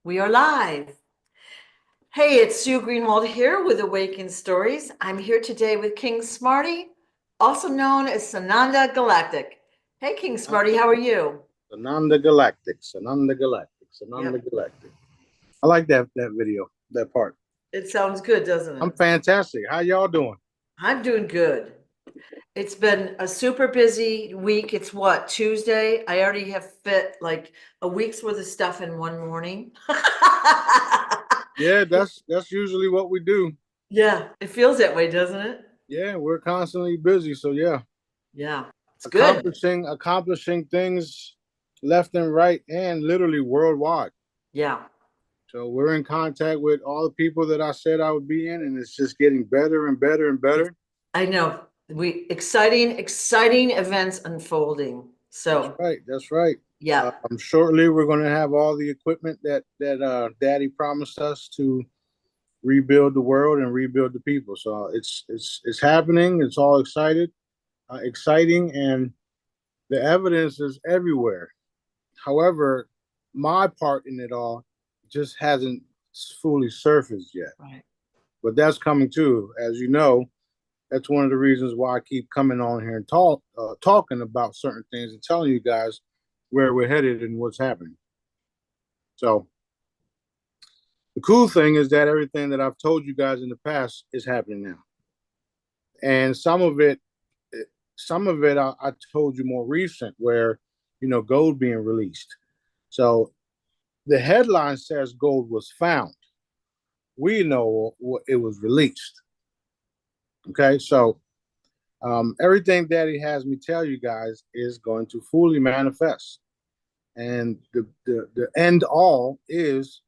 We are live. Hey, it's Sue Greenwald here with Awakened Stories. I'm here today with King Smarty, also known as Sananda Galactic. Hey, King Smarty, how are you? Sananda Galactic, Sananda Galactic, Sananda Yep, Galactic. I like that video, that part. it sounds good, doesn't I'm it? fantastic. How y'all doing? I'm doing good. It's been a super busy week. It's what, Tuesday? I already have fit like a week's worth of stuff in one morning. Yeah, that's usually what we do. Yeah, it feels that way, doesn't it? Yeah, we're constantly busy. So yeah, Yeah, it's good. accomplishing things left and right and literally worldwide. Yeah. So we're in contact with all the people that I said I would be in, and it's just getting better and better and better. I know. Exciting events unfolding. That's So, right. That's right. yeah, Shortly, we're going to have all the equipment that Daddy promised us to rebuild the world and rebuild the people. So it's happening. It's all exciting, and the evidence is everywhere. However, my part in it all just hasn't fully surfaced yet. right. But that's coming too, as you know. That's one of the reasons why I keep coming on here and talking about certain things and telling you guys where we're headed and what's happening. So the cool thing is that everything that I've told you guys in the past is happening now, and some of it I told you more recent, where gold being released. So the headline says gold was found. We know it was released. Okay, so everything Daddy has me tell you guys is going to fully manifest, and the end all is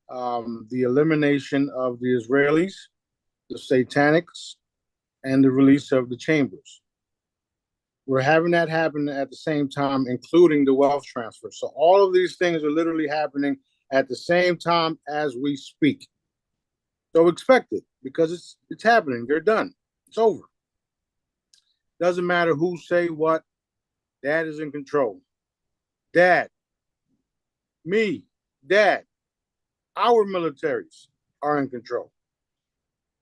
the elimination of the Israelis, the Satanics, and the release of the chambers. We're having that happen at the same time, including the wealth transfer. So all of these things are literally happening at the same time as we speak. So expect it, because it's happening. They're done. It's over. Doesn't matter who say what. Dad is in control. Dad, me, Dad, our militaries are in control,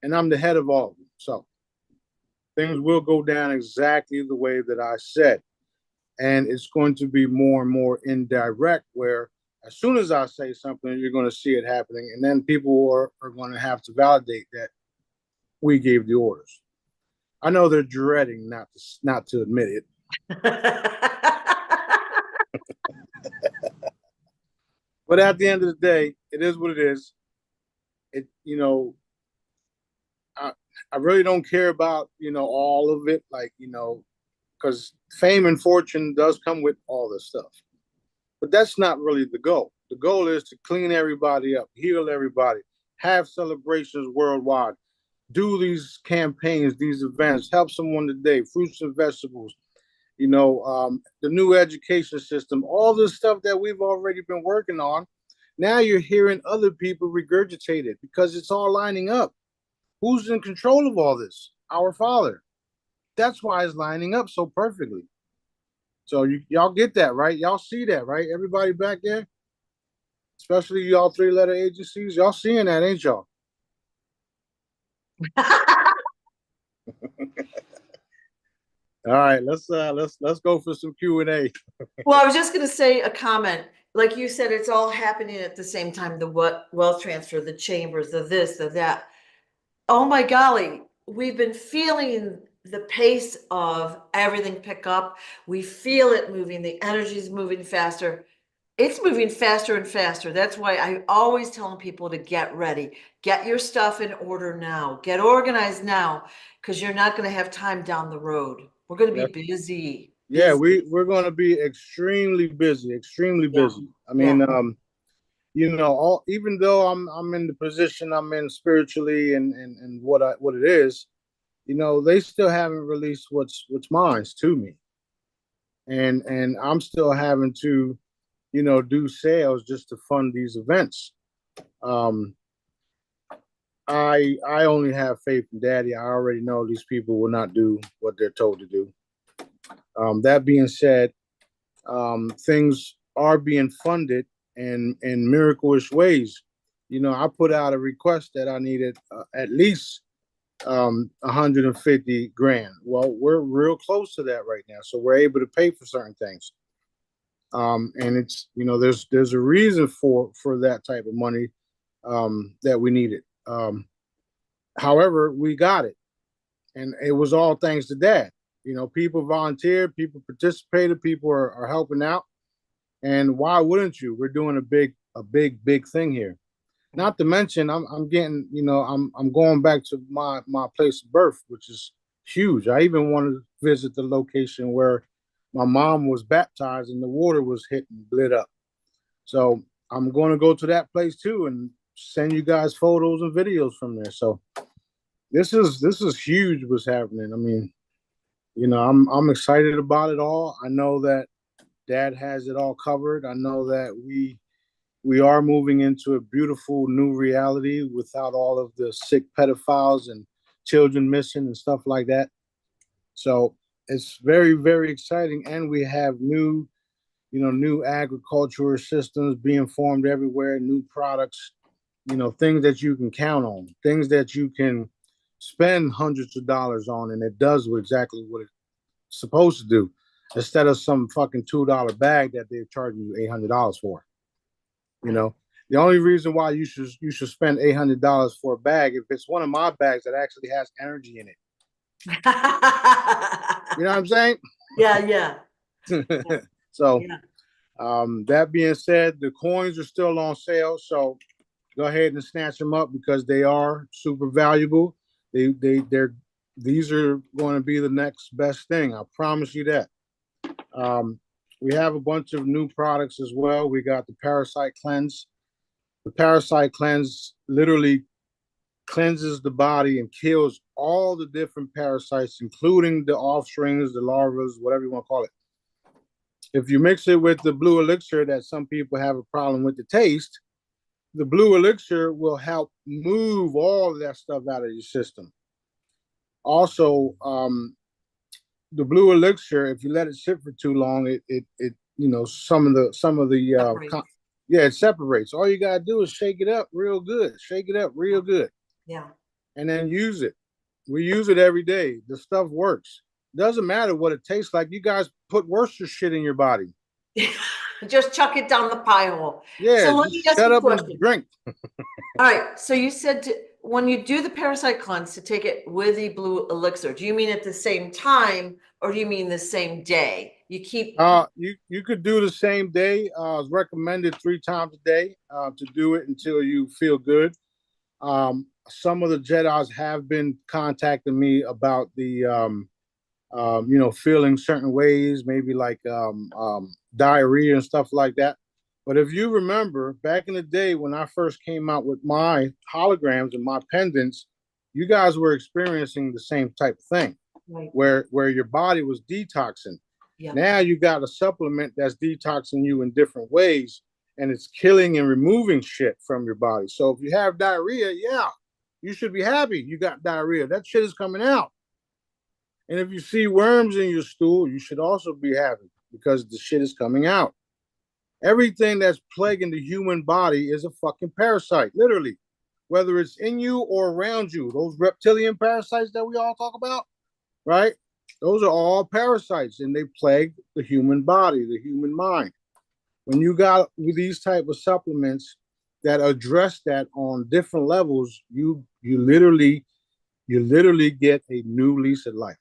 and I'm the head of all of them. So things will go down exactly the way that I said. And it's going to be more and more indirect, where as soon as I say something, you're going to see it happening. And then people are going to have to validate that we gave the orders. I know they're dreading not to admit it. But at the end of the day, it is what it is. I, I really don't care about, all of it. Like, because fame and fortune does come with all this stuff. But that's not really the goal. The goal is to clean everybody up, heal everybody, have celebrations worldwide, do these campaigns, these events, help someone today, fruits and vegetables, the new education system, all this stuff that we've already been working on. Now you're hearing other people regurgitate it because it's all lining up. Who's in control of all this? Our Father. That's why it's lining up so perfectly. So y'all get that, right? Y'all see that, right? Everybody back there, especially y'all three-letter agencies, y'all seeing that, ain't y'all? All right, let's go for some Q&A. Well, I was just going to say a comment. Like you said, it's all happening at the same time. The wealth transfer, the chambers, the this, the that. Oh my golly, we've been feeling the pace of everything pick up. We feel it moving. The energy is moving faster. It's moving faster and faster. That's why I always telling people to get ready. Get your stuff in order now. Get organized now, because you're not going to have time down the road. We're going to Yeah, be busy, yeah, busy. we're going to be extremely busy, extremely Yeah, busy. I yeah. mean, all even though I'm in the position I'm in spiritually and what it is, they still haven't released what's mine to me, and I'm still having to, do sales just to fund these events. Um, I only have faith in Daddy. I already know these people will not do what they're told to do. That being said, things are being funded, in miraculous ways. You know, I put out a request that I needed at least 150 grand. Well, we're real close to that right now, so we're able to pay for certain things. And it's, you know, there's a reason for that type of money that we needed. However, we got it, and it was all thanks to Dad. You know, people volunteered, people participated, people are helping out, and why wouldn't you? We're doing a big thing here. Not to mention, I'm getting, you know, I'm going back to my place of birth, which is huge. I even want to visit the location where my mom was baptized and the water was hitting, lit up. So I'm going to go to that place too and send you guys photos and videos from there. So this is huge what's happening. I mean, you know, I'm excited about it all. I know that Dad has it all covered. I know that we are moving into a beautiful new reality without all of the sick pedophiles and children missing and stuff like that. So it's very, very exciting. And we have new, you know, new agricultural systems being formed everywhere, new products, you know, things that you can count on, things that you can spend hundreds of dollars on, and it does exactly what it's supposed to do, instead of some fucking $2 bag that they're charging you $800 for. You know, the only reason why you should spend $800 for a bag, if it's one of my bags that actually has energy in it. You know what I'm saying? Yeah. So, Yeah. that being said, the coins are still on sale. So go ahead and snatch them up because they are super valuable. These are going to be the next best thing. I promise you that. We have a bunch of new products as well. We got the Parasite Cleanse. The Parasite Cleanse literally cleanses the body and kills all the different parasites, including the offsprings, the larvas, whatever you want to call it. If you mix it with the blue elixir that some people have a problem with the taste, the blue elixir will help move all of that stuff out of your system. Also, the blue elixir, if you let it sit for too long, it you know, some of the yeah, it separates. All you gotta do is shake it up real good. Shake it up real good. Yeah. And then use it. We use it every day. The stuff works. Doesn't matter what it tastes like. You guys put worse shit in your body. Just chuck it down the pie hole. Yeah, so let me ask shut you a up question. and drink. All right. So you said when you do the Parasite Cleanse to take it with the blue elixir, do you mean at the same time or do you mean the same day? You keep you could do the same day. It's recommended 3 times a day to do it until you feel good. Some of the Jedis have been contacting me about the you know, feeling certain ways, maybe like diarrhea and stuff like that. But if you remember back in the day when I first came out with my holograms and my pendants, you guys were experiencing the same type of thing, right. where your body was detoxing. Yeah. Now you got a supplement that's detoxing you in different ways, and it's killing and removing shit from your body. So if you have diarrhea, yeah, you should be happy you got diarrhea. That shit is coming out. And if you see worms in your stool, you should also be happy because the shit is coming out. Everything that's plaguing the human body is a fucking parasite, literally. Whether it's in you or around you, those reptilian parasites that we all talk about, right? Those are all parasites, and they plague the human body, the human mind. When you got these type of supplements that address that on different levels, you literally get a new lease of life.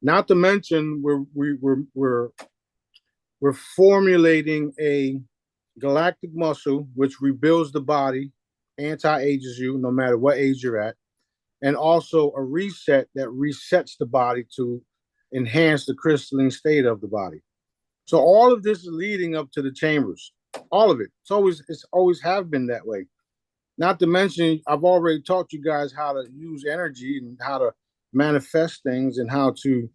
Not to mention, we're formulating a galactic muscle which rebuilds the body, anti-ages you no matter what age you're at, and also a reset that resets the body to enhance the crystalline state of the body. So all of this is leading up to the chambers. All of it. It's always have been that way. Not to mention, I've already taught you guys how to use energy and how to manifest things and how to,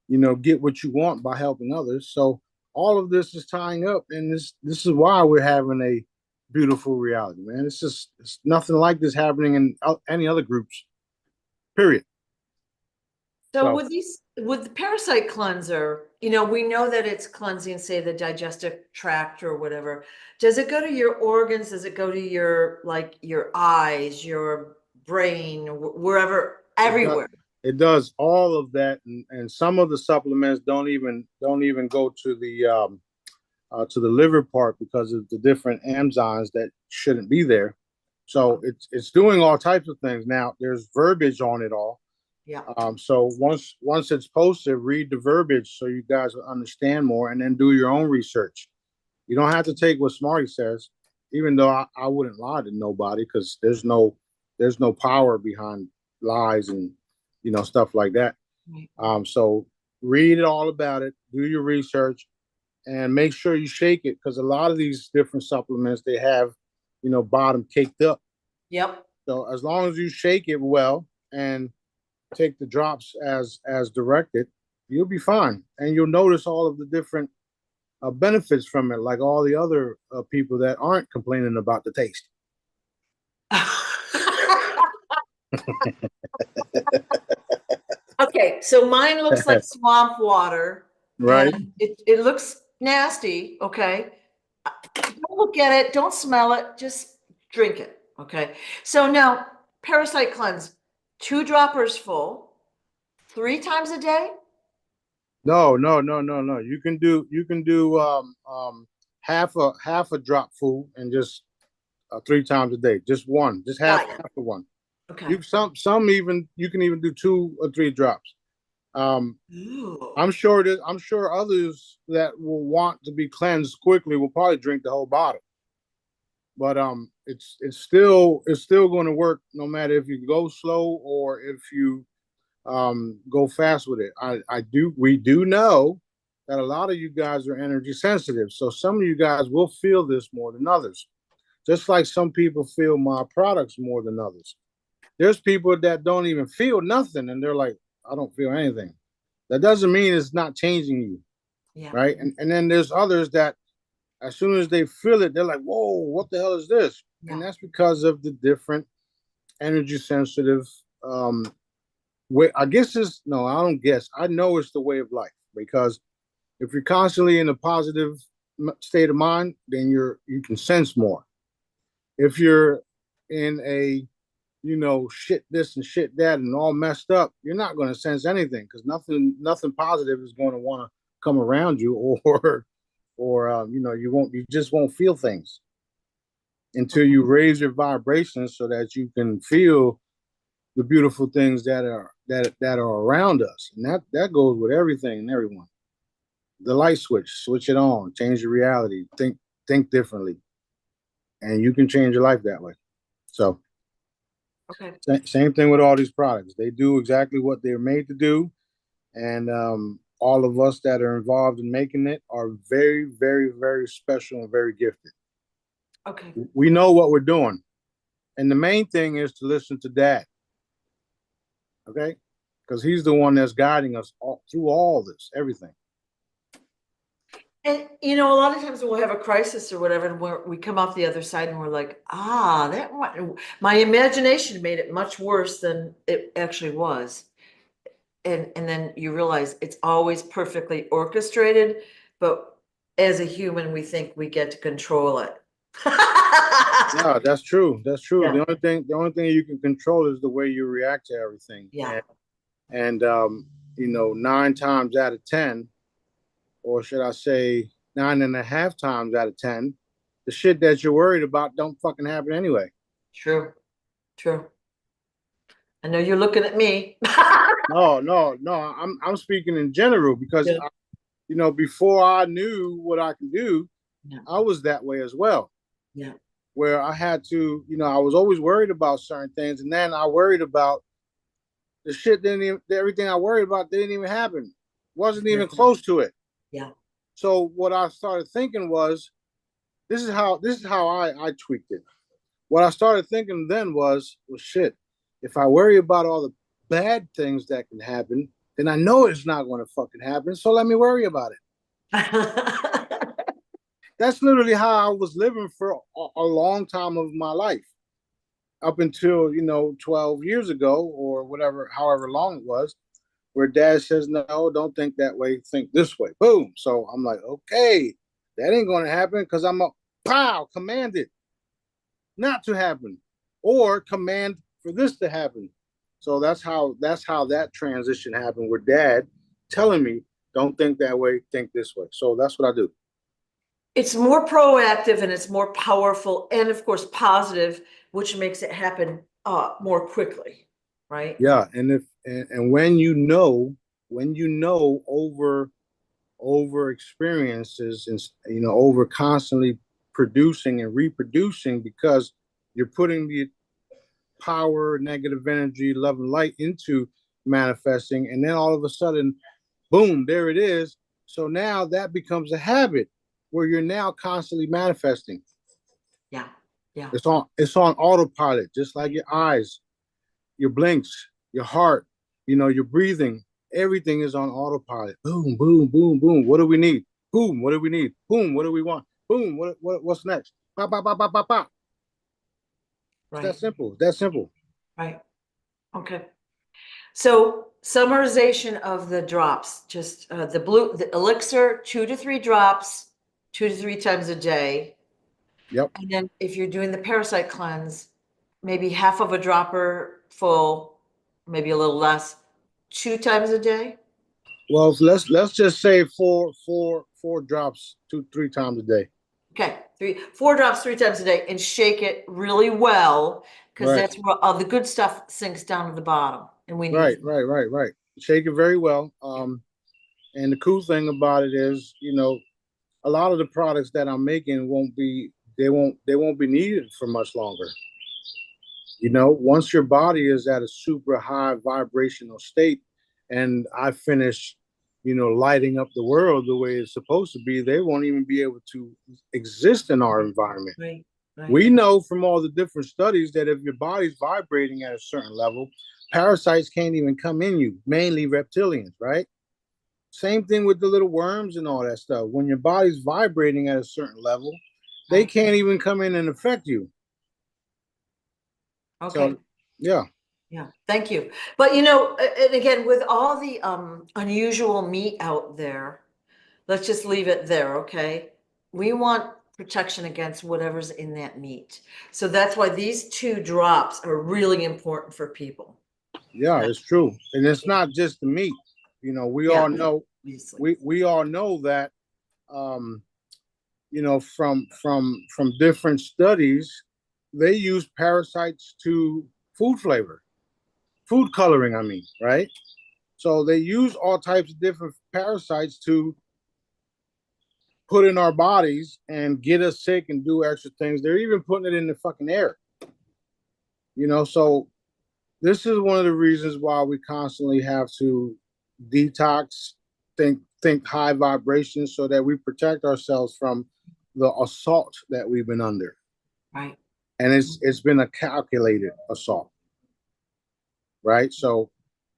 you know, get what you want by helping others. So all of this is tying up, and this is why we're having a beautiful reality, man. It's nothing like this happening in any other groups. Period. So So with the parasite cleanser, you know, we know that it's cleansing, say, the digestive tract or whatever. Does it go to your organs? Does it go to your, like, your eyes, your brain, wherever, it does, everywhere? it does all of that, and some of the supplements don't even go to the liver part because of the different enzymes that shouldn't be there. So it's doing all types of things. Now there's verbiage on it all. Yeah. So once it's posted, read the verbiage so you guys will understand more, and then do your own research. You don't have to take what Smarty says, even though I wouldn't lie to nobody because there's no power behind lies and stuff like that. Right. So read it all about it, do your research, and make sure you shake it because a lot of these different supplements they have, bottom caked up. Yep. So as long as you shake it well and take the drops as directed, you'll be fine, and you'll notice all of the different benefits from it, like all the other people that aren't complaining about the taste. Okay, so mine looks like swamp water Right? and it looks nasty, okay? Don't look at it, don't smell it, just drink it, okay? So now, parasite cleanse, 2 droppers full, 3 times a day? No, no, no, no, no. You can do half a drop full and just 3 times a day. Just one, just half Got you. half of one. Okay. You even you can even do 2 or 3 drops. Um, Ooh. I'm sure others that will want to be cleansed quickly will probably drink the whole bottle. But it's still going to work no matter if you go slow or if you go fast with it. We do know that a lot of you guys are energy sensitive, so some of you guys will feel this more than others. Just like some people feel my products more than others. There's people that don't even feel nothing, and they're like, I don't feel anything. That doesn't mean it's not changing you, Yeah. right? And then there's others that as soon as they feel it, they're like, whoa, what the hell is this? And Yeah. that's because of the different energy sensitive way. I guess it's no, I don't guess. I know it's the way of life because if you're constantly in a positive state of mind, then you can sense more. If you're in a shit this and shit that and all messed up, you're not going to sense anything because nothing positive is going to want to come around you, or you just won't feel things until Okay. you raise your vibrations so that you can feel the beautiful things that are around us, and that goes with everything and everyone. The light switch it on, change your reality, think differently, and you can change your life that way. So Okay. same thing with all these products. They do exactly what they're made to do, and all of us that are involved in making it are very, very, very special and very gifted. Okay. We know what we're doing, and the main thing is to listen to Dad. Okay, because he's the one that's guiding us through all this, everything. And you know, a lot of times we'll have a crisis or whatever, and we come off the other side and we're like, ah, my imagination made it much worse than it actually was. And then you realize it's always perfectly orchestrated, but as a human, we think we get to control it. Yeah, that's true. That's true. Yeah, The only thing you can control is the way you react to everything. yeah, And 9 times out of 10, or should I say 9.5 times out of 10, the shit that you're worried about don't fucking happen anyway. true, true. I know you're looking at me. No, no, no. I'm speaking in general because Yeah, before I knew what I could do, yeah, I was that way as well. yeah. Where I had to, I was always worried about certain things, and then I worried about the shit. Didn't even everything I worried about didn't even happen. Wasn't even close to it. Yeah. So what I started thinking was, this is how I tweaked it. What I started thinking then was, well, shit. If I worry about all the bad things that can happen, then I know it's not going to fucking happen. So let me worry about it. That's literally how I was living for a long time of my life, up until 12 years ago or whatever, however long it was, where dad says, no, don't think that way, think this way. Boom. So I'm like, okay, that ain't going to happen because I'm a pow, commanded not to happen or command for this to happen. So that's how that transition happened with dad telling me, don't think that way, think this way. So that's what I do. It's more proactive and it's more powerful and of course positive, which makes it happen more quickly, right? Yeah. And when you know over experiences and over constantly producing and reproducing because you're putting the power, negative energy, love and light into manifesting, and then all of a sudden, boom, there it is. So now that becomes a habit where you're now constantly manifesting. Yeah. Yeah. It's on autopilot, just like your eyes, your blinks, your heart, your breathing. Everything is on autopilot. Boom, boom, boom, boom. What do we need? Boom, what do we need? Boom, what do we want? Boom, what's next? Pop, pop, pop, pop, pop, pop. It's that Right. simple. That simple. Right. Okay. So summarization of the drops, just the elixir, 2 to 3 drops, 2 to 3 times a day. Yep. And then if you're doing the parasite cleanse, maybe half of a dropper full, maybe a little less, 2 times a day. Well, let's just say four drops 2-3 times a day. Okay, 4 drops 3 times a day and shake it really well because Right, that's where all the good stuff sinks down to the bottom and we need right, right, right, right. Shake it very well. And the cool thing about it is, a lot of the products that I'm making won't be needed for much longer. Once your body is at a super high vibrational state, and I finish, lighting up the world the way it's supposed to be, they won't even be able to exist in our environment. right, right. We know from all the different studies that if your body's vibrating at a certain level, parasites can't even come in you, mainly reptilians, right? Same thing with the little worms and all that stuff. When your body's vibrating at a certain level, they Right. can't even come in and affect you. Okay. So, yeah, Yeah, thank you. But and again, with all the unusual meat out there, let's just leave it there, okay? We want protection against whatever's in that meat. So that's why these 2 drops are really important for people. yeah, Right. it's true. And it's not just the meat. We Yeah, all know obviously. we all know that um, from different studies, they use parasites to food flavor, food coloring, I mean, right? So they use all types of different parasites to put in our bodies and get us sick and do extra things. They're even putting it in the fucking air. So this is one of the reasons why we constantly have to detox, think high vibrations so that we protect ourselves from the assault that we've been under. Right. And it's been a calculated assault. Right? So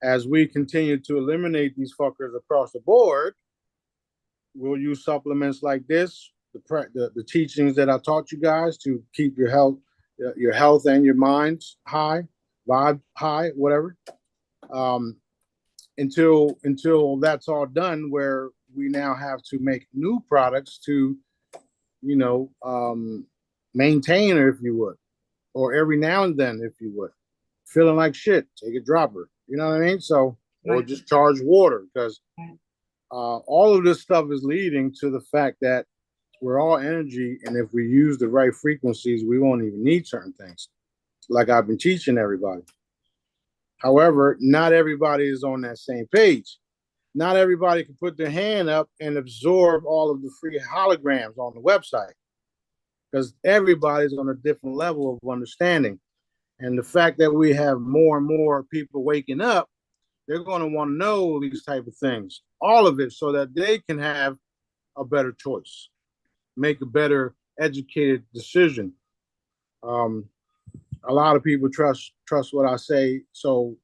as we continue to eliminate these fuckers across the board, we'll use supplements like this, the teachings that I taught you guys to keep your health and your minds high, vibe high, whatever. Um, until that's all done, where we now have to make new products to, maintain, or if you would, or every now and then, if you would, feeling like shit, take a dropper. You know what I mean? So, or just charge water because all of this stuff is leading to the fact that we're all energy, and if we use the right frequencies, we won't even need certain things. Like I've been teaching everybody. However, not everybody is on that same page. Not everybody can put their hand up and absorb all of the free holograms on the website because everybody's on a different level of understanding. And the fact that we have more and more people waking up, they're going to want to know these type of things, all of it, so that they can have a better choice, make a better educated decision. Um, a lot of people trust what I say, so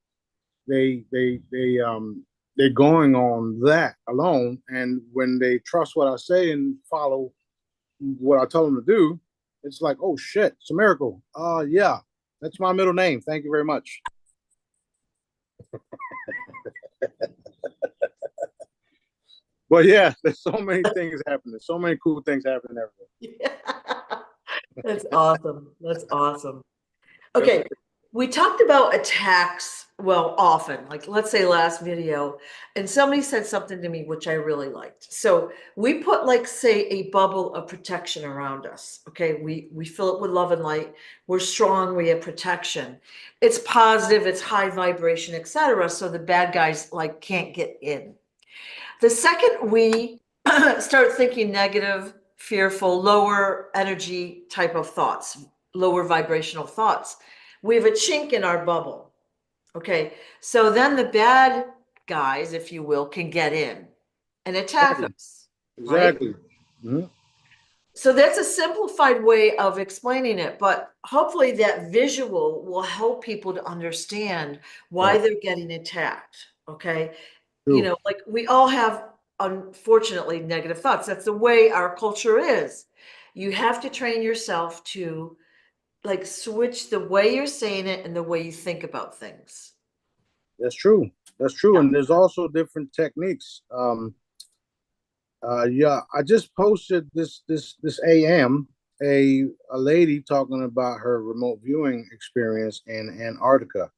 they're going on that alone. And when they trust what I say and follow what I tell them to do, it's like, oh shit, it's a miracle. Yeah, that's my middle name. Thank you very much. But yeah, there's so many things happening. So many cool things happening everywhere. Yeah. That's awesome. That's awesome. Yes, Okay, we talked about attacks, well, often, like let's say last video, and somebody said something to me which I really liked. So we put like say a bubble of protection around us. Okay, we fill it with love and light. We're strong, we have protection. It's positive, it's high vibration, etc. So the bad guys like can't get in. The second we start thinking negative, fearful, lower energy type of thoughts, lower vibrational thoughts, we have a chink in our bubble. Okay, so then the bad guys, if you will, can get in and attack exactly. us, right? Exactly. Mhm. So that's a simplified way of explaining it, but hopefully that visual will help people to understand why Right. they're getting attacked. Okay, True. like we all have unfortunately negative thoughts. That's the way our culture is. You have to train yourself to like switch the way you're saying it and the way you think about things. That's true. That's true. Yeah. And there's also different techniques. Yeah, I just posted this AM a lady talking about her remote viewing experience in Antarctica.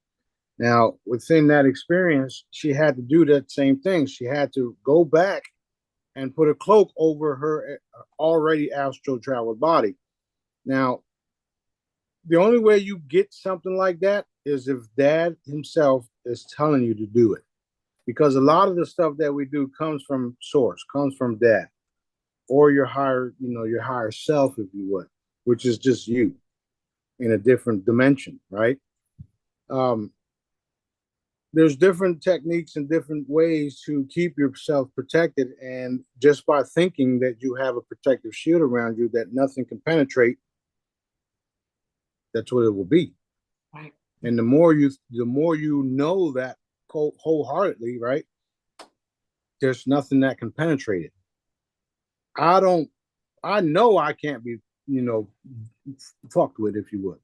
Now, within that experience, she had to do that same thing. She had to go back and put a cloak over her already astral traveled body. Now, the only way you get something like that is if dad himself is telling you to do it. Because a lot of the stuff that we do comes from source, comes from dad or your higher, your higher self, if you would, which is just you in a different dimension, right? Um, there's different techniques and different ways to keep yourself protected. And just by thinking that you have a protective shield around you that nothing can penetrate, that's what it will be. Right. And the more you know that wholeheartedly, right? There's nothing that can penetrate it. I don't. I know I can't be, you know, fucked with, if you would,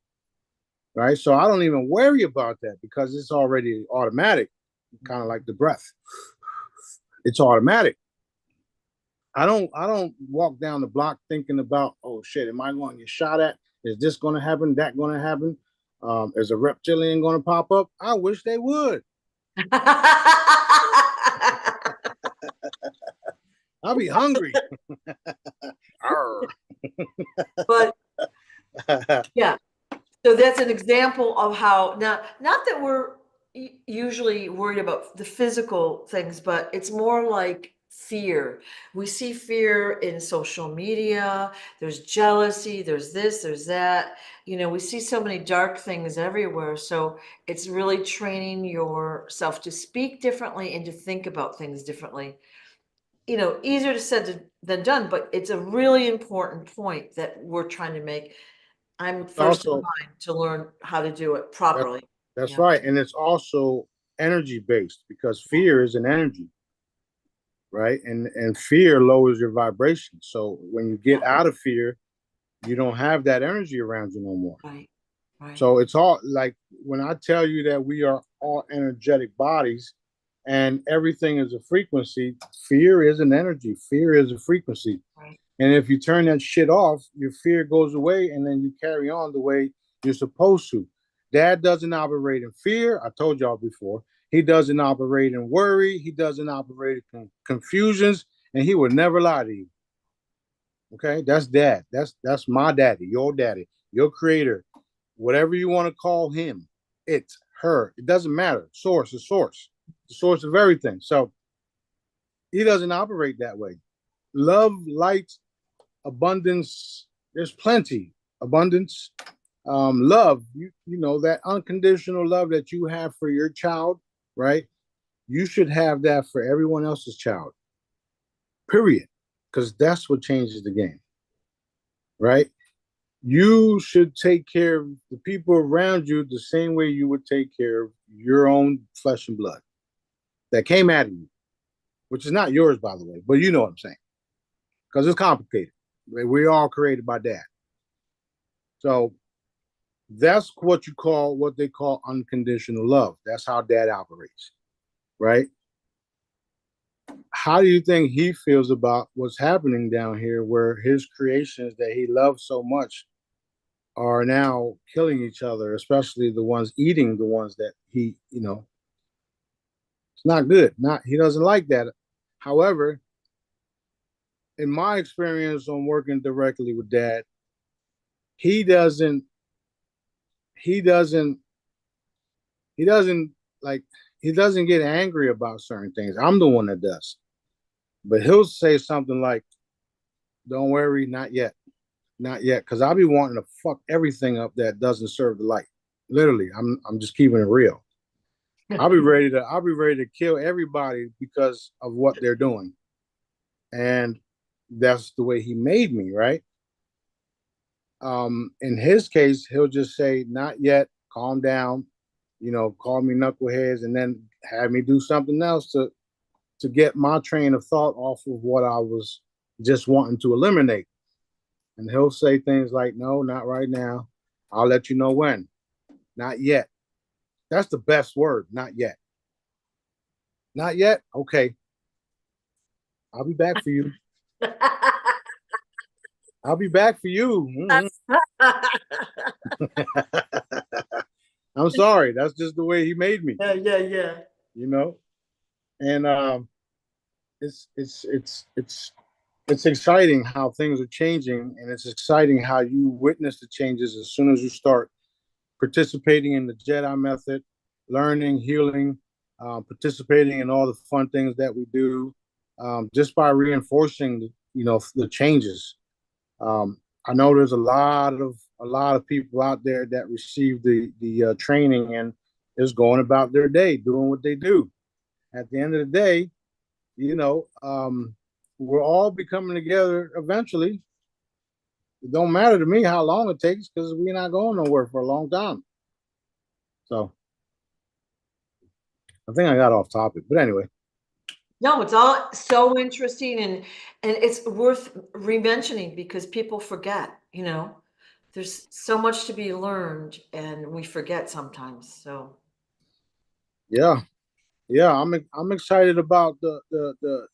right? So I don't even worry about that because it's already automatic, kind of like the breath. It's automatic. I don't walk down the block thinking about, oh shit, am I going to get shot at? Is this going to happen? That going to happen? Is a reptilian going to pop up? I wish they would. I'll be hungry. But yeah, so that's an example of how not that we're usually worried about the physical things, but it's more like fear. We see fear in social media. There's jealousy, there's this, there's that. We see so many dark things everywhere. So it's really training yourself to speak differently and to think about things differently. Easier to said than done, but it's a really important point that we're trying to make. I'm first in Also, line to learn how to do it that, properly. that's Yeah. right. And it's also energy based because Yeah. fear is an energy, right? And fear lowers your vibration. So when you Yeah. get out of fear, you don't have that energy around you no more. Right. Right. So it's all like when I tell you that we are all energetic bodies and everything is a frequency, fear is an energy, fear is a frequency. Right. And if you turn that shit off, your fear goes away and then you carry on the way you're supposed to. Dad doesn't operate in fear. I told y'all before. He doesn't operate in worry. He doesn't operate in confusions, and he would never lie to you. Okay, that's dad. That's my daddy, your creator, whatever you want to call him. It's her. It doesn't matter. Source is source, the source of everything. So he doesn't operate that way. Love, light, abundance. There's plenty. Abundance, love. You know that unconditional love that you have for your child, right? You should have that for everyone else's child. Period. Because that's what changes the game, right? You should take care of the people around you the same way you would take care of your own flesh and blood that came out of you, which is not yours, by the way, but you know what I'm saying. Because it's complicated. We're all created by dad. So that's what they call unconditional love. That's how dad operates, right? how do you think he feels about what's happening down here, where his creations that he loves so much are now killing each other, especially the ones eating the ones that he, it's not good. Not he doesn't like that. However, in my experience on working directly with dad, he doesn't he doesn't he doesn't like he doesn't get angry about certain things. I'm the one that does. But he'll say something like, "Don't worry, not yet. Not yet," because I'll be wanting to fuck everything up that doesn't serve the light. Literally, I'm just keeping it real. I'll be ready to kill everybody because of what they're doing. And that's the way he made me, right? In his case, he'll just say, "Not yet, calm down," call me knuckleheads, and then have me do something else to get my train of thought off of what I was just wanting to eliminate. And he'll say things like, "No, not right now. I'll let you know when. Not yet." That's the best word. Not yet. Not yet. Okay. I'll be back for you. I'll be back for you. Mm-hmm. I'm sorry. That's just the way he made me. Yeah. You know. And it's exciting how things are changing, and it's exciting how you witness the changes as soon as you start participating in the Jedi method, learning, healing, participating in all the fun things that we do, just by reinforcing, the changes. I know there's a lot of people out there that receive the training and is going about their day doing what they do. At the end of the day, we're all be coming together eventually. It don't matter to me how long it takes because we're not going nowhere for a long time. So I think I got off topic, but anyway. No, it's all so interesting and it's worth re-mentioning because people forget. There's so much to be learned and we forget sometimes. So Yeah, yeah, I'm excited about the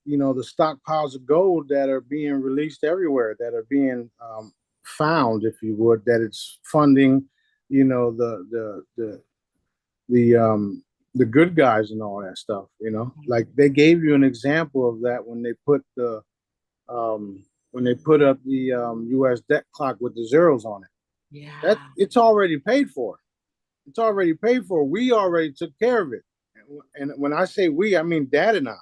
stockpiles of gold that are being released everywhere, that are being found, if you would, that it's funding, the good guys and all that stuff. Like they gave you an example of that when they put up the U.S. debt clock with the zeros on it. That yeah. it's already paid for. It's already paid for. We already took care of it. And when I say we, I mean Dad and I.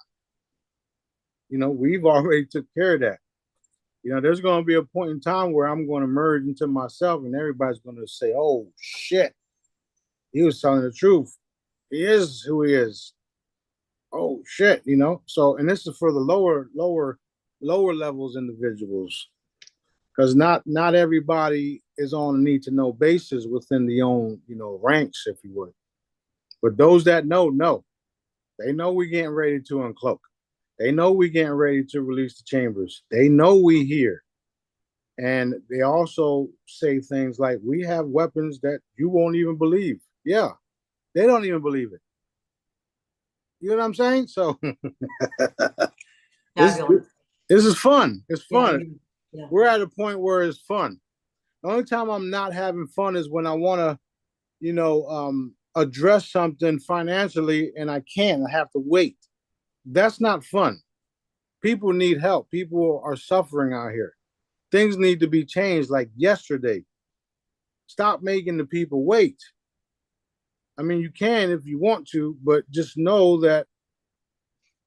We've already took care of that. There's going to be a point in time where I'm going to merge into myself, and everybody's going to say, "Oh shit, he was telling the truth. He is who he is." Oh shit. So, and this is for the lower levels individuals, because not everybody is on a need to know basis within the own ranks, if you would. But those that know, they know we're getting ready to uncloak. They know we're getting ready to release the chambers. They know we here. And they also say things like, "We have weapons that you won't even believe." Yeah, they don't even believe it. You know what I'm saying? So this Fabulous. this is fun. It's Yeah, fun. yeah. We're at a point where it's fun. The only time I'm not having fun is when I want to, address something financially and I can't. I have to wait. That's not fun. People need help. People are suffering out here. Things need to be changed like yesterday. Stop making the people wait. I mean, you can if you want to, but just know that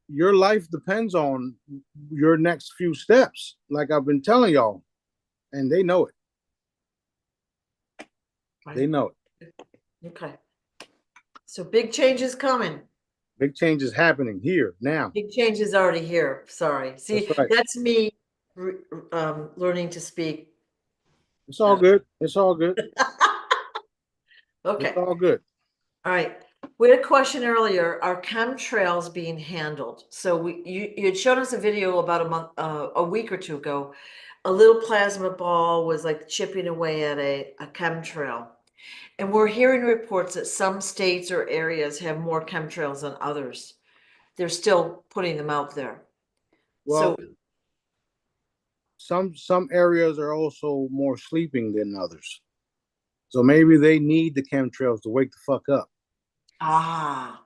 your life depends on your next few steps, like I've been telling y'all, and they know it. They Right. know it. Okay. So big changes coming. Big change is happening here now. Big change is already here. Sorry. That's See, right. that's me learning to speak. It's all good. It's all good. It's Okay. all good. All right. We had a question earlier. Are chemtrails being handled? So you had shown us a video about a week or two ago. A little plasma ball was like chipping away at a chemtrail. And we're hearing reports that some states or areas have more chemtrails than others. they're still putting them out there. Well, So some areas are also more sleeping than others. So maybe they need the chemtrails to wake the fuck up. ah.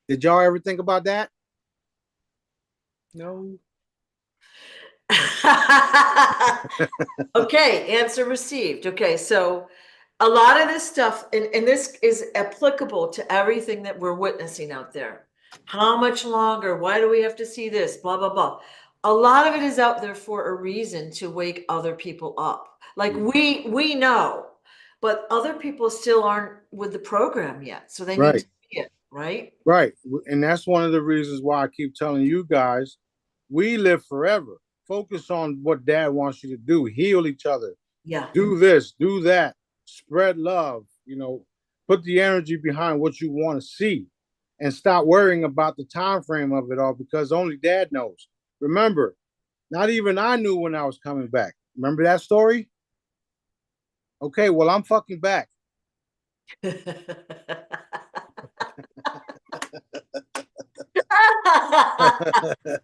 Did y'all ever think about that? No. Okay, answer received. Okay, so a lot of this stuff, and this is applicable to everything that we're witnessing out there. How much longer? Why do we have to see this? Blah, blah, blah. A lot of it is out there for a reason to wake other people up. Like we know, but other people still aren't with the program yet. So they need to Right. see it, right? Right. And that's one of the reasons why I keep telling you guys, we live forever. Focus on what dad wants you to do. Heal each other. Yeah. Do this, do that. Spread love, put the energy behind what you want to see and stop worrying about the time frame of it all because only dad knows. Remember, not even I knew when I was coming back. Remember that story? Okay, well, I'm fucking back.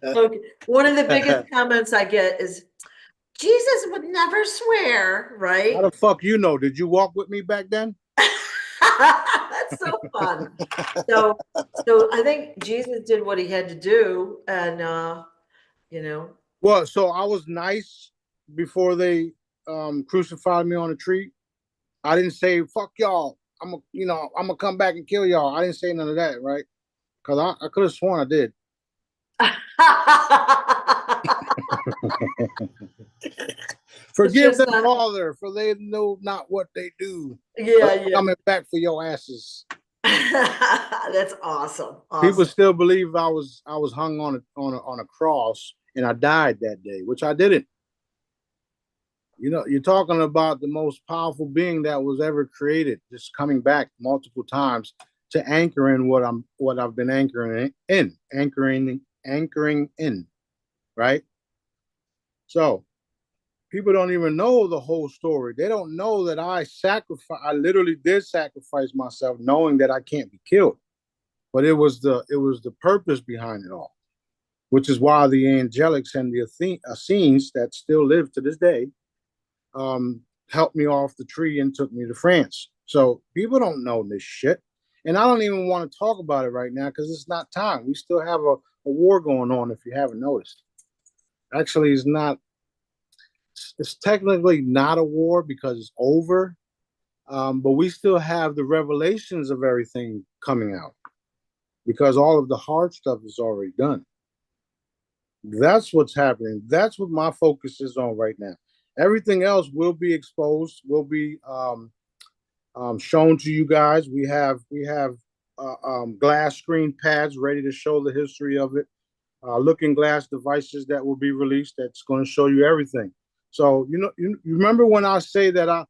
Okay. One of the biggest comments I get is Jesus would never swear, How right? the fuck you know? Did you walk with me back then? That's so fun. So so I think Jesus did what he had to do, and you know. Well, so I was nice before they crucified me on a tree. I didn't say fuck y'all. I'm gonna come back and kill y'all. I didn't say none of that, right? Because I could have sworn I did. It's Forgive just them, not, Father, for they know not what they do. But yeah, I'm yeah. coming back for your asses. That's awesome. People Awesome. still believe I was hung on a cross and I died that day, which I didn't. You're talking about the most powerful being that was ever created, just coming back multiple times to anchor in what I've been anchoring in, right? So people don't even know the whole story. They don't know that I literally did sacrifice myself knowing that I can't be killed. But it was the purpose behind it all, which is why the angelics and the Essenes that still live to this day um, helped me off the tree and took me to France. So people don't know this shit. And I don't even want to talk about it right now because it's not time. We still have a war going on, if you haven't noticed. Actually, it's technically not a war because it's over, but we still have the revelations of everything coming out because all of the hard stuff is already done. That's what's happening. That's what my focus is on right now. Everything else will be exposed, will be shown to you guys. We have glass screen pads ready to show the history of it. Looking glass devices that will be released that's going to show you everything. So you remember when I say that I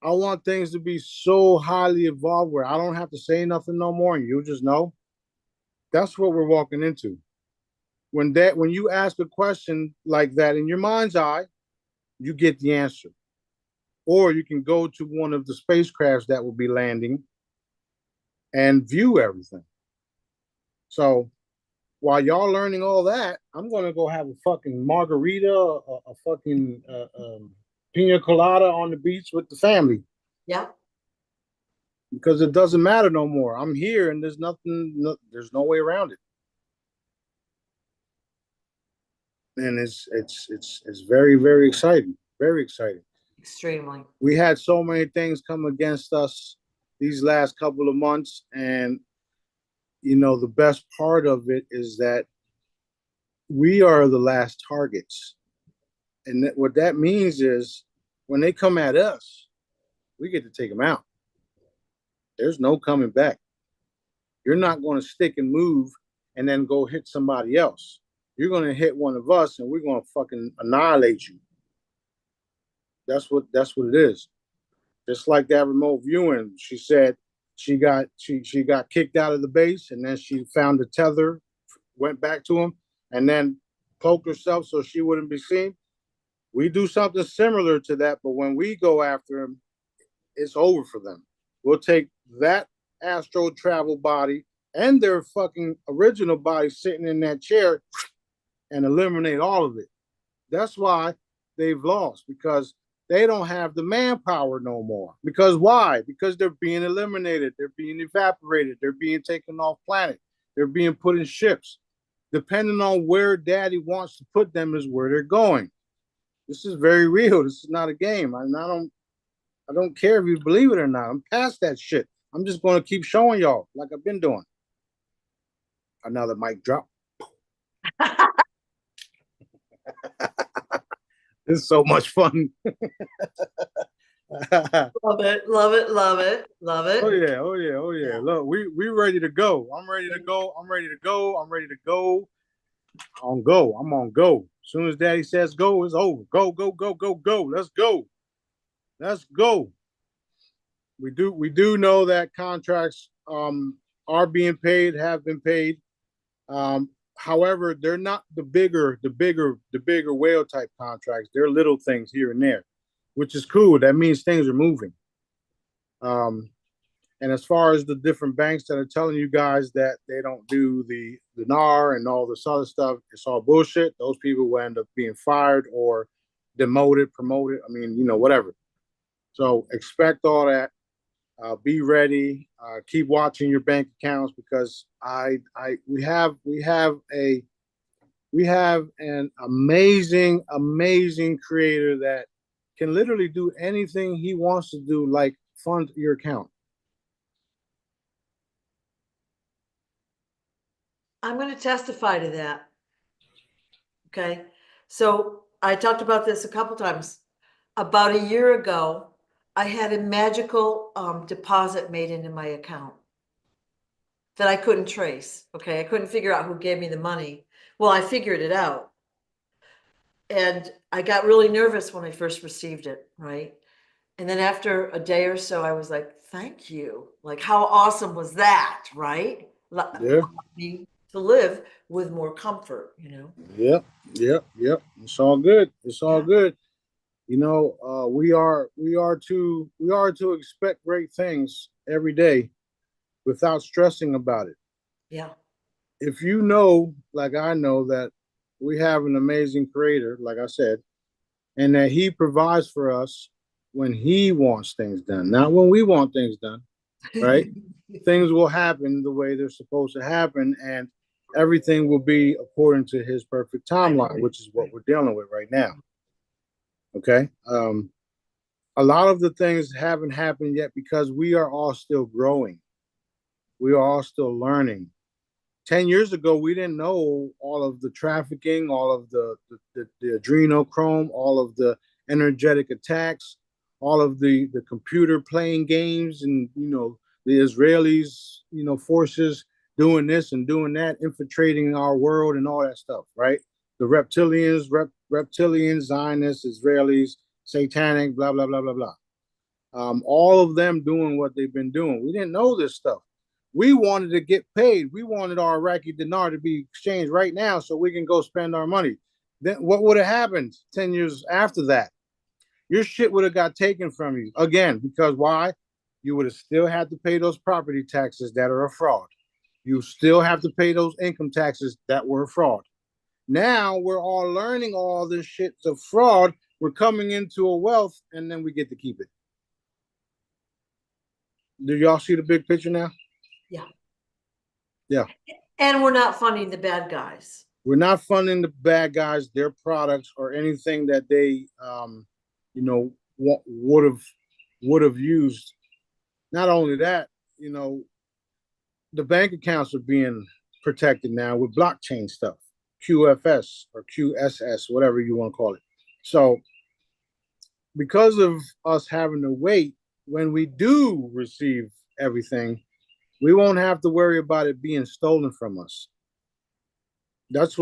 want things to be so highly evolved where I don't have to say nothing no more and you just know. That's what we're walking into. When you ask a question like that in your mind's eye, you get the answer. Or you can go to one of the spacecrafts that will be landing and view everything. So while y'all learning all that, I'm gonna go have a fucking margarita, a fucking pina colada on the beach with the family Yeah. because it doesn't matter no more. I'm here, and there's no way around it. And it's very very exciting, very exciting. Extremely. We had so many things come against us these last couple of months, and the best part of it is that we are the last targets. And what that means is when they come at us, we get to take them out. There's no coming back. You're not going to stick and move and then go hit somebody else. You're going to hit one of us and we're going to fucking annihilate you. That's what it is. Just like that remote viewing, she said she got kicked out of the base and then she found the tether, went back to him, and then poked herself so she wouldn't be seen. We do something similar to that, but when we go after him, it's over for them. We'll take that astral travel body and their fucking original body sitting in that chair and eliminate all of it. That's why they've lost, because they don't have the manpower no more. Because why? Because they're being eliminated. They're being evaporated. They're being taken off planet. They're being put in ships. Depending on where daddy wants to put them is where they're going. This is very real. This is not a game. I don't care if you believe it or not. I'm past that shit. I'm just going to keep showing y'all like I've been doing. Another mic drop. It's so much fun. Love it, love it, love it, love it. Oh yeah, oh yeah, oh yeah. Look, we ready to go. I'm ready to go. I'm ready to go. I'm ready to go. On go. I'm on go. As soon as daddy says go, it's over. Go, go, go, go, go. Let's go. Let's go. We do know that contracts are being paid, have been paid. However, they're not the bigger whale type contracts. They're little things here and there, which is cool. That means things are moving. And as far as the different banks that are telling you guys that they don't do the NAR and all this other stuff, it's all bullshit. Those people will end up being fired or demoted, promoted. I mean, whatever. So expect all that. Be ready. Keep watching your bank accounts, because we have an amazing creator that can literally do anything he wants to do, like fund your account. I'm going to testify to that. Okay. So I talked about this a couple times. About a year ago, I had a magical deposit made into my account that I couldn't trace. Okay. I couldn't figure out who gave me the money. Well, I figured it out. And I got really nervous when I first received it. Right. And then after a day or so, I was like, thank you. Like, how awesome was that? Right. Yeah. Me to live with more comfort, Yep. Yep. Yep. It's all good. It's all Yeah. good. We are to expect great things every day without stressing about it. Yeah. If you know, like I know, that we have an amazing creator, like I said, and that he provides for us when he wants things done, not when we want things done, right? Things will happen the way they're supposed to happen, and everything will be according to his perfect timeline, which is what we're dealing with right now. Okay. A lot of the things haven't happened yet because we are all still growing. We are all still learning. 10 years ago, we didn't know all of the trafficking, all of the adrenochrome, all of the energetic attacks, all of the computer playing games, and, the Israelis, forces doing this and doing that, infiltrating our world and all that stuff, right? The reptilians, Zionists, Israelis, satanic, blah, blah, blah, blah, blah. All of them doing what they've been doing. We didn't know this stuff. We wanted to get paid. We wanted our Iraqi dinar to be exchanged right now so we can go spend our money. Then what would have happened 10 years after that? Your shit would have got taken from you again, because why? You would have still had to pay those property taxes that are a fraud. You still have to pay those income taxes that were a fraud. Now we're all learning all this shit's a fraud. We're coming into a wealth, and then we get to keep it. Do y'all see the big picture now? Yeah. Yeah. And we're not funding the bad guys. We're not funding the bad guys, their products, or anything that they, would have used. Not only that, the bank accounts are being protected now with blockchain stuff, QFS or QSS, whatever you want to call it. So, because of us having to wait, when we do receive everything, we won't have to worry about it being stolen from us. A lot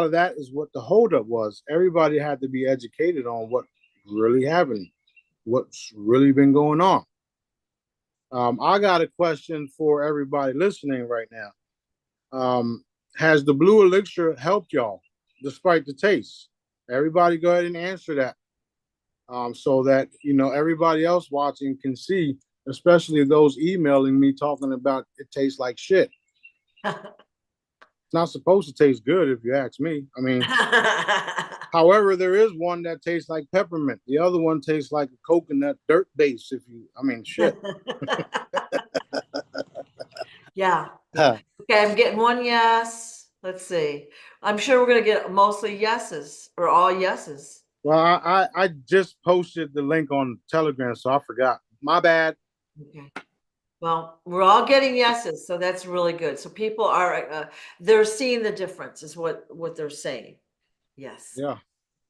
of that is what the holdup was. Everybody had to be educated on what really happened, what's really been going on. I got a question for everybody listening right now. Has the blue elixir helped y'all despite the taste? Everybody go ahead and answer that. So that everybody else watching can see especially those emailing me talking about it tastes like shit. It's not supposed to taste good if you ask me. I mean, however, there is one that tastes like peppermint. The other one tastes like a coconut dirt base. I mean, shit. Yeah. Okay, I'm getting one yes. Let's see. I'm sure we're gonna get mostly yeses or all yeses. Well, I just posted the link on Telegram, so I forgot. My bad. Okay. Well, we're all getting yeses, so that's really good. So people are they're seeing the difference, is what they're saying. Yes. Yeah.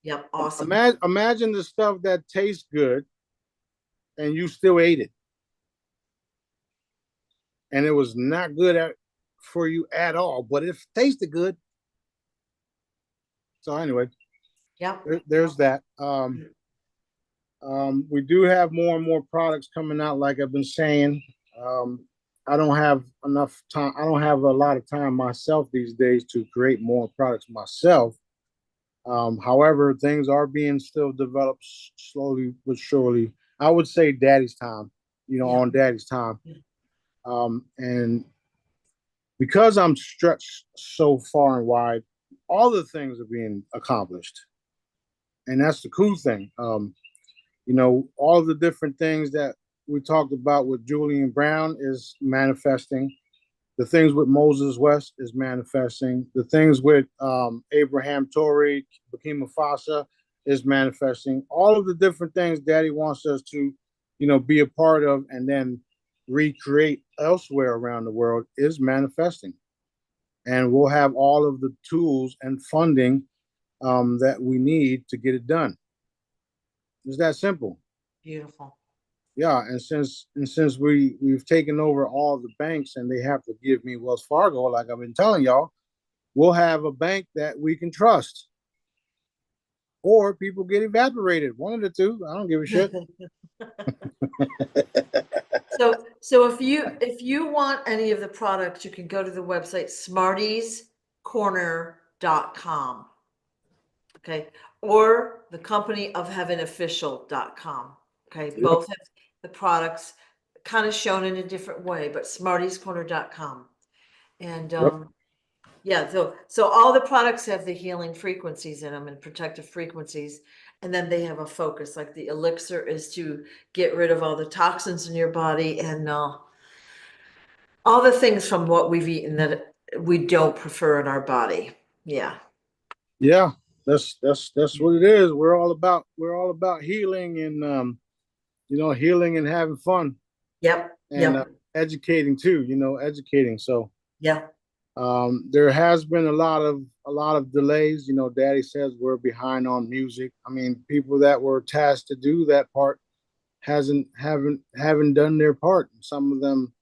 Yep. Awesome. Imagine the stuff that tastes good and you still ate it. And it was not good for you at all, but it tasted good. So anyway, Yep. there's that. We do have more and more products coming out, like I've been saying. I don't have enough time. I don't have a lot of time myself these days to create more products myself. However, things are being still developed slowly but surely. I would say daddy's time, Yeah. on daddy's time. And because I'm stretched so far and wide, all the things are being accomplished. And that's the cool thing. All the different things that we talked about with Julian Brown is manifesting. The things with Moses West is manifesting. The things with Abraham Torrey, Bakima Fasa is manifesting. All of the different things Daddy wants us to, be a part of and then recreate elsewhere around the world is manifesting. And we'll have all of the tools and funding that we need to get it done. It's that simple. Beautiful. Yeah, and since we've taken over all the banks and they have to give me Wells Fargo, like I've been telling y'all, we'll have a bank that we can trust. Or people get evaporated. One of the two. I don't give a shit. So if you want any of the products, you can go to the website smartiescorner.com. Okay, or the companyofheavenofficial.com. Okay, Yep. both have the products kind of shown in a different way, but smartiescorner.com. And Yep. yeah, so all the products have the healing frequencies in them and protective frequencies, and then they have a focus. Like the elixir is to get rid of all the toxins in your body and all the things from what we've eaten that we don't prefer in our body. Yeah. Yeah, that's what it is. We're all about healing and healing and having fun Yep. and Yep. educating too. Educating. So Yeah. there has been a lot of delays. Daddy says we're behind on music. I mean, people that were tasked to do that part haven't done their part. Some of them,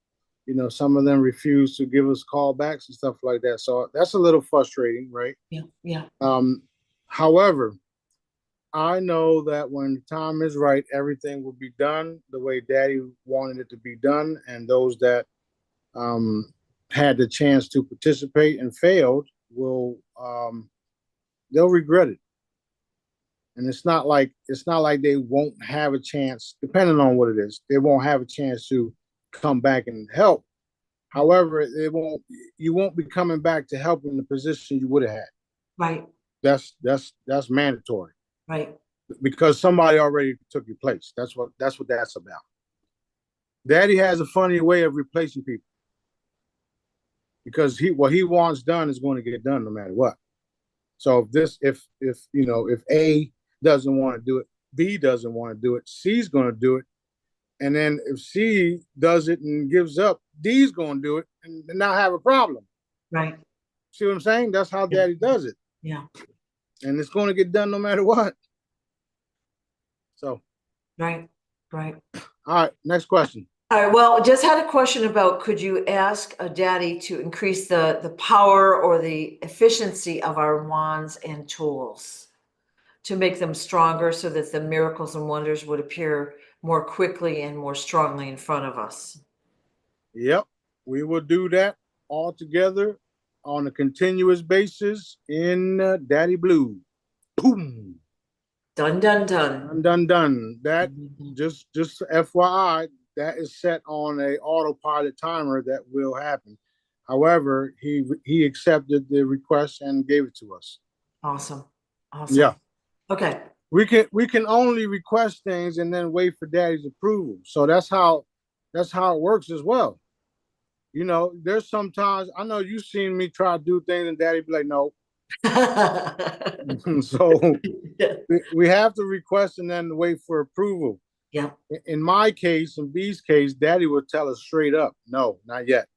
refuse to give us callbacks and stuff like that. So that's a little frustrating, right? Yeah. Yeah. However, I know that when the time is right, everything will be done the way Daddy wanted it to be done, and those that had the chance to participate and failed will they'll regret it. And it's not like they won't have a chance, depending on what it is. They won't have a chance to come back and help. However, you won't be coming back to help in the position you would have had. Right. That's mandatory. Right. Because somebody already took your place. That's what that's about. Daddy has a funny way of replacing people. Because what he wants done is going to get done no matter what. So if A doesn't want to do it, B doesn't want to do it, C's going to do it. And then if C does it and gives up, D's going to do it and not have a problem. Right. See what I'm saying? That's how Daddy does it. Yeah. And it's going to get done no matter what. So. Right. Right. All right. Next question. All right. Well, just had a question about, could you ask a Daddy to increase the power or the efficiency of our wands and tools to make them stronger so that the miracles and wonders would appear more quickly and more strongly in front of us? Yep. We will do that all together on a continuous basis in Daddy Blue. Boom. Dun, dun, dun. Done. That just FYI, that is set on a autopilot timer that will happen. However, he accepted the request and gave it to us. Awesome. Yeah. Awesome. Okay. We can only request things and then wait for daddy's approval. So that's how it works as well. There's sometimes I know you've seen me try to do things and daddy be like, no. So we have to request and then wait for approval. Yeah. In my case, in B's case, daddy would tell us straight up, no, not yet.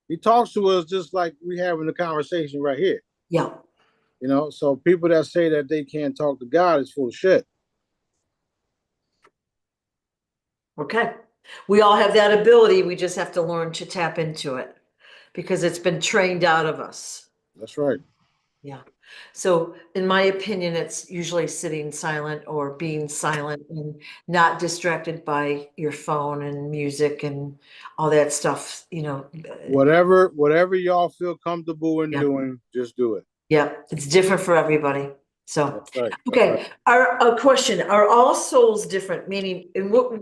He talks to us just like we having the conversation right here. Yeah. So people that say that they can't talk to God is full of shit. Okay. We all have that ability. We just have to learn to tap into it because it's been trained out of us. That's right. Yeah. So in my opinion, it's usually sitting silent or being silent and not distracted by your phone and music and all that stuff, Whatever y'all feel comfortable in Yeah. doing, just do it. Yeah, it's different for everybody. So, That's right. okay, a question, are all souls different? Meaning,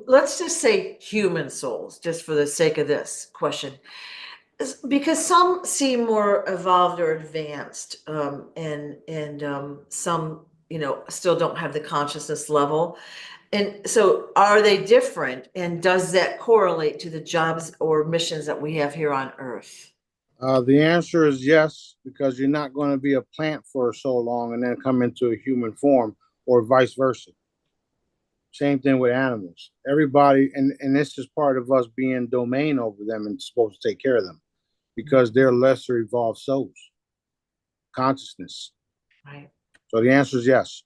let's just say human souls, just for the sake of this question. Because some seem more evolved or advanced, and some, still don't have the consciousness level. And so are they different? And does that correlate to the jobs or missions that we have here on Earth? The answer is yes, because you're not going to be a plant for so long and then come into a human form, or vice versa. Same thing with animals. Everybody, and this is part of us being domain over them and supposed to take care of them, because they're lesser evolved souls, consciousness. Right. So the answer is yes.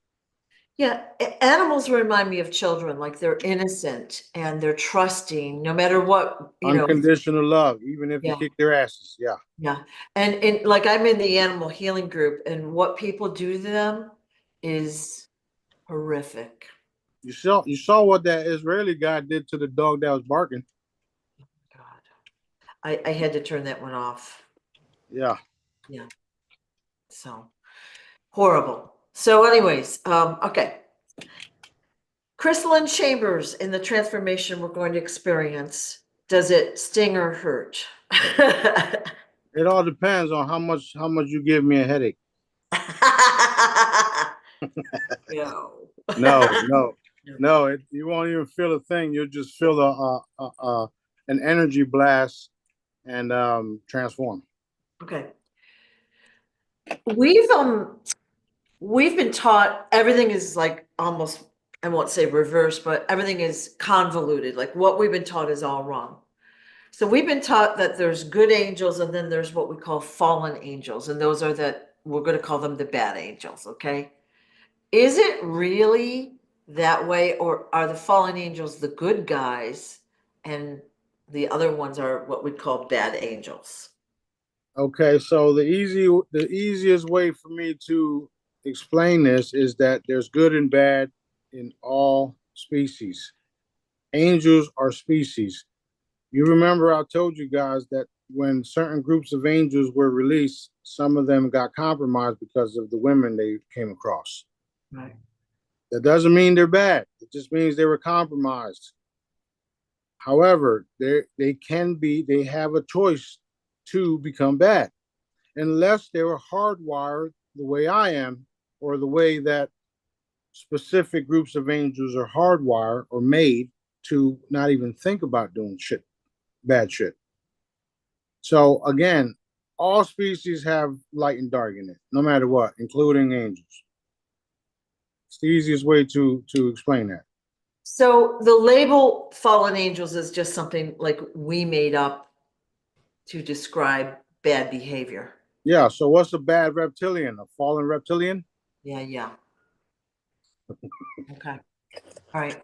Yeah, animals remind me of children, like they're innocent and they're trusting, no matter what, Unconditional love, even if you Yeah. kick their asses. Yeah. Yeah. And like I'm in the animal healing group, and what people do to them is horrific. You saw what that Israeli guy did to the dog that was barking. God. I had to turn that one off. Yeah. Yeah. So horrible. So anyways, okay. Crystalline chambers in the transformation we're going to experience. Does it sting or hurt? It all depends on how much you give me a headache. No. No, no, no. You won't even feel a thing. You'll just feel an energy blast and transform. Okay. We've been taught everything is like almost, I won't say reverse, but everything is convoluted. Like what we've been taught is all wrong. So we've been taught that there's good angels and then there's what we call fallen angels, and those are we're going to call them the bad angels. Okay. Is it really that way, or are the fallen angels the good guys and the other ones are what we call bad angels? Okay, so the easiest way for me to explain this is that there's good and bad in all species. Angels are species. You remember I told you guys that when certain groups of angels were released, some of them got compromised because of the women they came across. Right. That doesn't mean they're bad. It just means they were compromised. However, they have a choice to become bad, unless they were hardwired the way I am, or the way that specific groups of angels are hardwired or made to not even think about doing shit, bad shit. So again, all species have light and dark in it, no matter what, including angels. It's the easiest way to explain that. So the label fallen angels is just something like we made up to describe bad behavior. Yeah. So what's a bad reptilian? A fallen reptilian? Yeah, yeah. Okay. All right.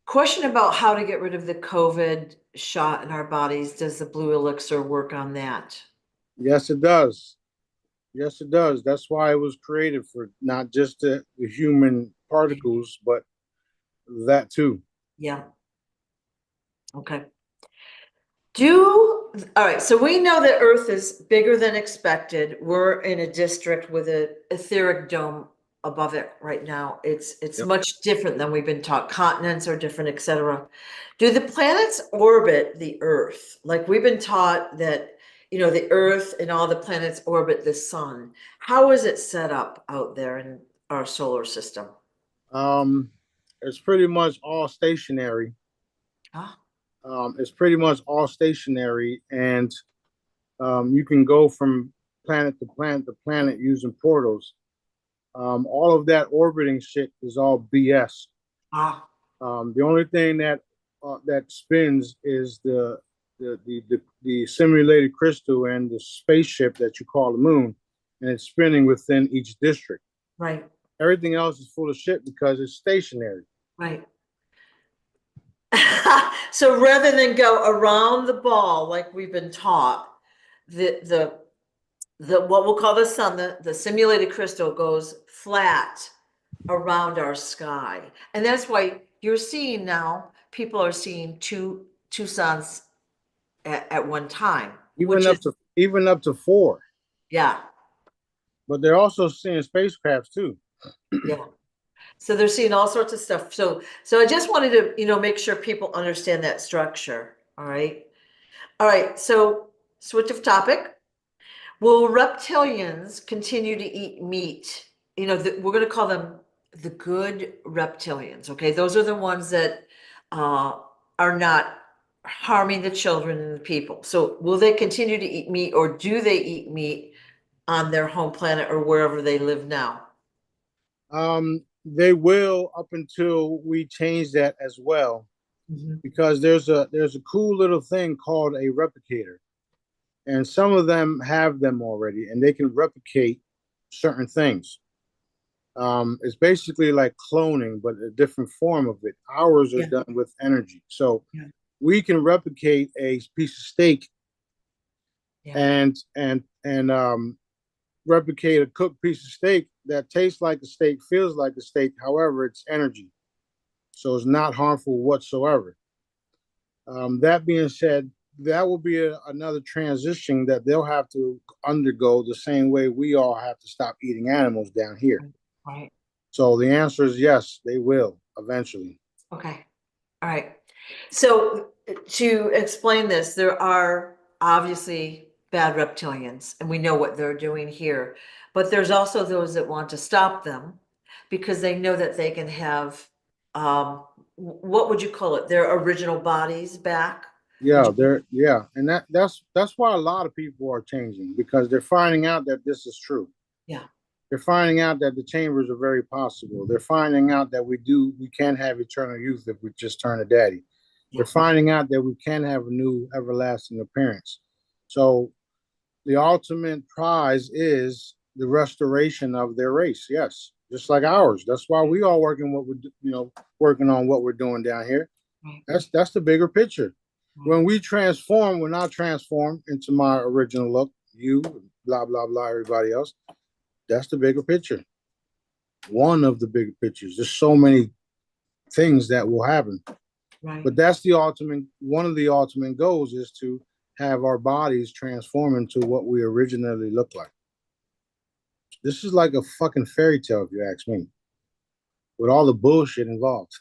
Question about how to get rid of the COVID shot in our bodies. Does the blue elixir work on that? Yes, it does. Yes, it does. That's why it was created, for not just the human particles, but that too. Yeah. Okay. All right, so we know that Earth is bigger than expected. We're in a district with an etheric dome above it right now. It's Yep. much different than we've been taught. Continents are different, etc. Do the planets orbit the Earth? Like we've been taught that, the Earth and all the planets orbit the sun. How is it set up out there in our solar system? Um, it's pretty much all stationary. Ah, It's pretty much all stationary, and you can go from planet to planet using portals. All of that orbiting shit is all BS. ah, The only thing that spins is the simulated crystal and the spaceship that you call the moon, and it's spinning within each district. right, Everything else is full of shit because it's stationary. right. So rather than go around the ball like we've been taught, the what we'll call the sun, the simulated crystal goes flat around our sky. And that's why you're seeing now, people are seeing two suns at one time, Even which is, up to four. yeah, But they're also seeing spacecrafts too. yeah. So they're seeing all sorts of stuff. So I just wanted to, make sure people understand that structure. All right. All right. So switch of topic. Will reptilians continue to eat meat? We're going to call them the good reptilians. Okay. Those are the ones that uh, are not harming the children and the people. So will they continue to eat meat, or do they eat meat on their home planet or wherever they live now? They will up until we change that as well, Mhm. because there's a cool little thing called a replicator, and some of them have them already, and they can replicate certain things. It's basically like cloning, but a different form of it. Ours are Yeah. done with energy, so Yeah. we can replicate a piece of steak Yeah. and replicate a cooked piece of steak that tastes like a steak, feels like a steak. However, it's energy, so it's not harmful whatsoever. That being said, that will be another transition that they'll have to undergo the same way we all have to stop eating animals down here. Right. So the answer is yes, they will eventually. Okay. All right. So to explain this, there are obviously bad reptilians, and we know what they're doing here. But there's also those that want to stop them because they know that they can have, what would you call it? Their original bodies back. Would Yeah, you? and that's why a lot of people are changing, because they're finding out that this is true. Yeah. They're finding out that the chambers are very possible. They're finding out that we can have eternal youth if we just turn to daddy. They're Yeah. finding out that we can have a new everlasting appearance. So the ultimate prize is the restoration of their race. Yes, just like ours. That's why we all working on what we're doing down here. Right. That's the bigger picture. Right. When we transform, we're not transformed into my original look. You, blah blah blah, everybody else. That's the bigger picture. One of the bigger pictures. There's so many things that will happen, Right. but that's the ultimate. One of the ultimate goals is to have our bodies transform into what we originally look like. This is like a fucking fairy tale, if you ask me, with all the bullshit involved.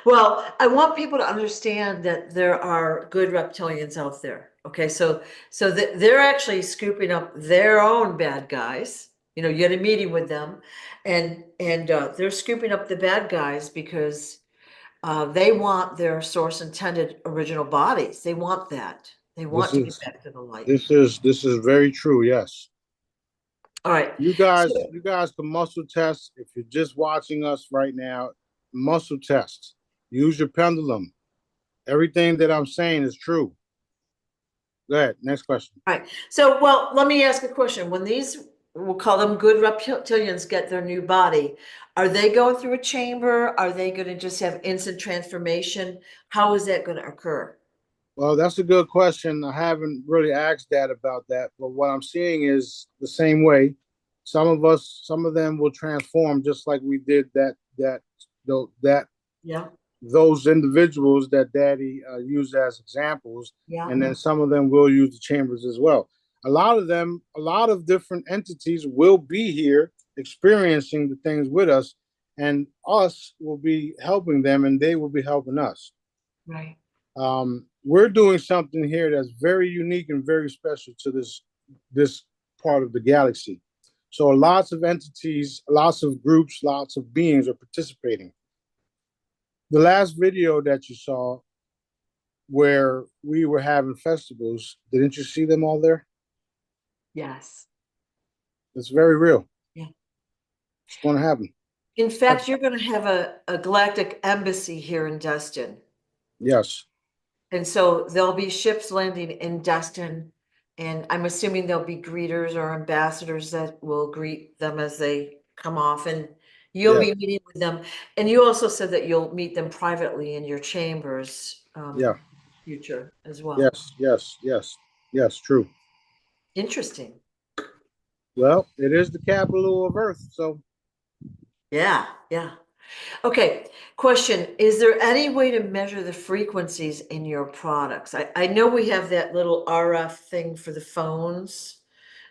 Well, I want people to understand that there are good reptilians out there. Okay, so that they're actually scooping up their own bad guys. You get a meeting with them, and they're scooping up the bad guys because they want their source intended original bodies. They want that. They This want to get is back to the light. this is very true. Yes, All right. you So, guys can muscle test if you're just watching us right now. Muscle test. Use your pendulum. Everything that I'm saying is true. Go ahead. Next question. all right. So, well, let me ask a question. When these, we'll call them good reptilians, get their new body, are they going through a chamber? Are they going to just have instant transformation? How is that going to occur? Well, that's a good question. I haven't really asked that about that, but what I'm seeing is the same way. Some of them will transform just like we did that Yeah, those individuals that Daddy used as examples, yeah, and then some of them will use the chambers as well. A lot of different entities will be here experiencing the things with us, and us will be helping them, and they will be helping us. Right. We're doing something here that's very unique and very special to this part of the galaxy. So lots of entities, lots of groups, lots of beings are participating. The last video that you saw where we were having festivals, didn't you see them all there? Yes. It's very real. Yeah. It's going to happen. In fact, you're going to have a galactic embassy here in Destin. Yes. And so there'll be ships landing in Destin, and I'm assuming there'll be greeters or ambassadors that will greet them as they come off, and you'll Yes. be meeting with them. And you also said that you'll meet them privately in your chambers, Yeah. future as well. Yes. Yes. Yes. Yes. True. Interesting. Well, it is the capital of Earth, so Yeah, yeah. Okay, question. Is there any way to measure the frequencies in your products? I know we have that little RF thing for the phones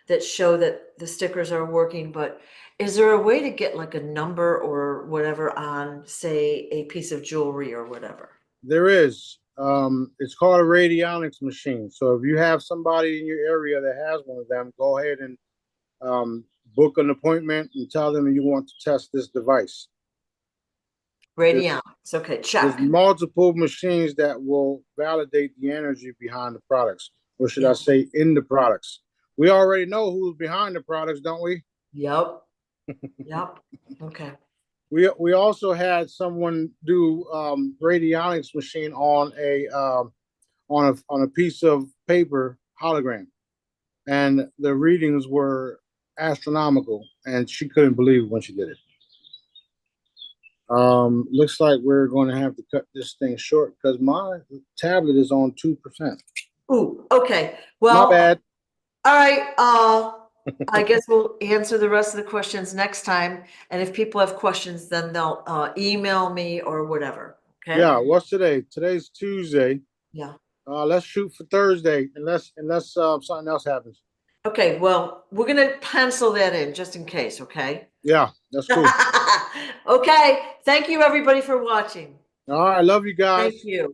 that show that the stickers are working, but is there a way to get like a number or whatever on, say, a piece of jewelry or whatever? there is. It's called a radionics machine. So if you have somebody in your area that has one of them, go ahead and book an appointment and tell them you want to test this device. Radionics. Okay, There's check. multiple machines that will validate the energy behind the products, or should Yeah. I say, in the products. We already know who's behind the products, don't we? Yep. Yep. Okay. We also had someone do radionics machine on a piece of paper hologram, and the readings were astronomical, and she couldn't believe it when she did it. Looks like we're going to have to cut this thing short because my tablet is on 2%. Ooh, okay. My Well, bad. all right. I guess we'll answer the rest of the questions next time. And if people have questions, then they'll email me or whatever. Okay? Yeah, what's today? Today's Tuesday. Yeah. Let's shoot for Thursday, unless something else happens. Okay, well, we're gonna pencil that in just in case, okay? Yeah, that's cool. Okay, thank you everybody for watching. All right, love you guys. Thank you.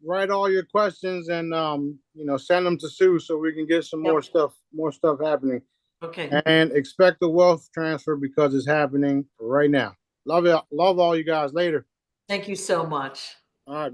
Write all your questions and send them to Sue so we can get some more stuff happening. Okay. And expect the wealth transfer because it's happening right now. Love all you guys. Later. Thank you so much. All right.